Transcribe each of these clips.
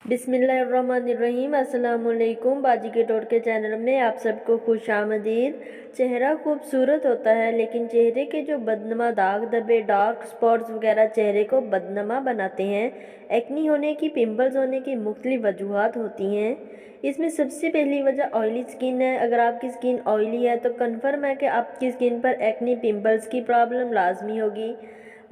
बिस्मिल्लाहिर्रहमानिर्रहीम। अस्सलाम वालेकुम। बाजी के टोटके चैनल में आप सबको खुश आमदीद। चेहरा खूबसूरत होता है, लेकिन चेहरे के जो बदनमा दाग धब्बे, डार्क स्पॉट्स वगैरह चेहरे को बदनमा बनाते हैं। एक्नी होने की, पिंपल्स होने की मुख्तलिफ वजूहात होती हैं। इसमें सबसे पहली वजह ऑयली स्किन है। अगर आपकी स्किन ऑयली है तो कन्फर्म है कि आपकी स्किन पर एक्नी, पिंपल्स की प्रॉब्लम लाजमी होगी।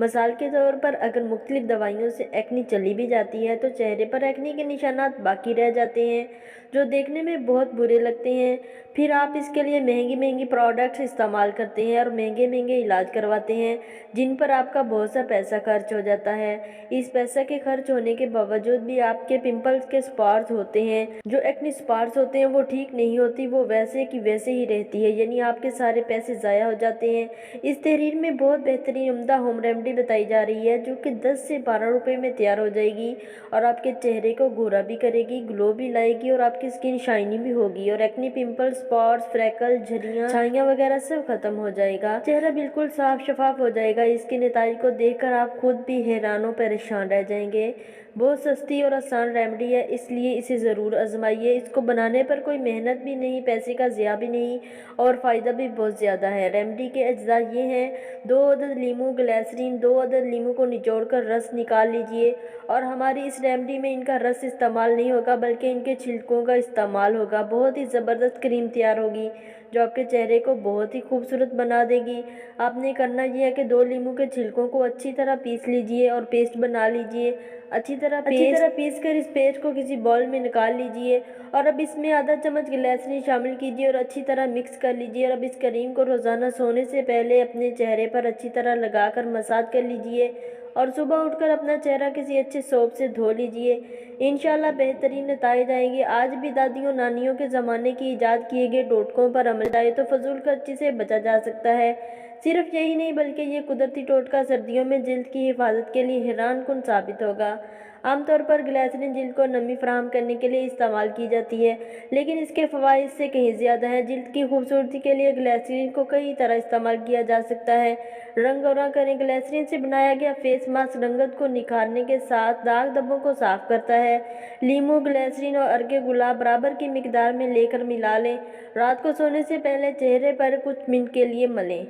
मिसाल के तौर पर अगर मुख्तलिफ दवाइयों से एक्नी चली भी जाती है तो चेहरे पर एक्नी के निशानात बाकी रह जाते हैं, जो देखने में बहुत बुरे लगते हैं। फिर आप इसके लिए महंगी महंगी प्रोडक्ट्स इस्तेमाल करते हैं और महंगे महंगे इलाज करवाते हैं, जिन पर आपका बहुत सा पैसा खर्च हो जाता है। इस पैसा के खर्च होने के बावजूद भी आपके पिंपल्स के स्पॉट्स होते हैं, जो एक्नी स्पॉट्स होते हैं वो ठीक नहीं होती, वो वैसे की वैसे ही रहती है, यानी आपके सारे पैसे ज़ाया हो जाते हैं। इस तहरीर में बहुत बेहतरीन उम्दा होम रेमेडी बताई जा रही है, जो कि 10 से 12 रुपये में तैयार हो जाएगी और आपके चेहरे को गोरा भी करेगी, ग्लो भी लाएगी और आपकी स्किन शाइनी भी होगी और एक्नी, पिंपल्स, स्पॉट्स, फ्रैकल, झुर्रियाँ, छाइयाँ वगैरह सब खत्म हो जाएगा। चेहरा बिल्कुल साफ शफाफ हो जाएगा। इसके नतीजे को देखकर आप खुद भी हैरान और परेशान रह जाएंगे। बहुत सस्ती और आसान रेमेडी है, इसलिए इसे ज़रूर आजमाइए। इसको बनाने पर कोई मेहनत भी नहीं, पैसे का ज़िया भी नहीं और फ़ायदा भी बहुत ज़्यादा है। रेमेडी के अज्जा ये हैं: 2 अदद लीमू ग्लिसरीन, 2 अदद लीमू को निचोड़कर रस निकाल लीजिए। और हमारी इस रेमेडी में इनका रस इस्तेमाल नहीं होगा, बल्कि इनके छिलकों का इस्तेमाल होगा। बहुत ही ज़बरदस्त क्रीम तैयार होगी, जो आपके चेहरे को बहुत ही खूबसूरत बना देगी। आपने करना ये है कि 2 लीमू के छिलकों को अच्छी तरह पीस लीजिए और पेस्ट बना लीजिए। अच्छी तरह पीस कर इस पेस्ट को किसी बाउल में निकाल लीजिए और अब इसमें आधा चम्मच ग्लिसरीन शामिल कीजिए और अच्छी तरह मिक्स कर लीजिए। और अब इस क्रीम को रोज़ाना सोने से पहले अपने चेहरे पर अच्छी तरह लगाकर मसाज कर लीजिए और सुबह उठकर अपना चेहरा किसी अच्छे सोप से धो लीजिए। इंशाल्लाह बेहतरीन नतीजे आएंगे। आज भी दादियों नानियों के ज़माने की ईजाद किए गए टोटकों पर अमल जाए तो फजूल खर्ची से बचा जा सकता है। सिर्फ यही नहीं, बल्कि ये कुदरती टोटका सर्दियों में जिल्द की हिफाजत के लिए हैरान कुन साबित होगा। आमतौर पर ग्लिसरीन जिल्द को नमी फराहम करने के लिए इस्तेमाल की जाती है, लेकिन इसके फ़वाइद से कहीं ज़्यादा हैं। जिल्द की खूबसूरती के लिए ग्लिसरीन को कई तरह इस्तेमाल किया जा सकता है। रंग गोरा करें। ग्लिसरीन से बनाया गया फेस मास्क रंगत को निखारने के साथ दाग धब्बों को साफ करता है। लीमू, ग्लिसरीन और अर्के गुलाब बराबर की मिकदार में लेकर मिला लें। रात को सोने से पहले चेहरे पर कुछ मिनट के लिए मलें।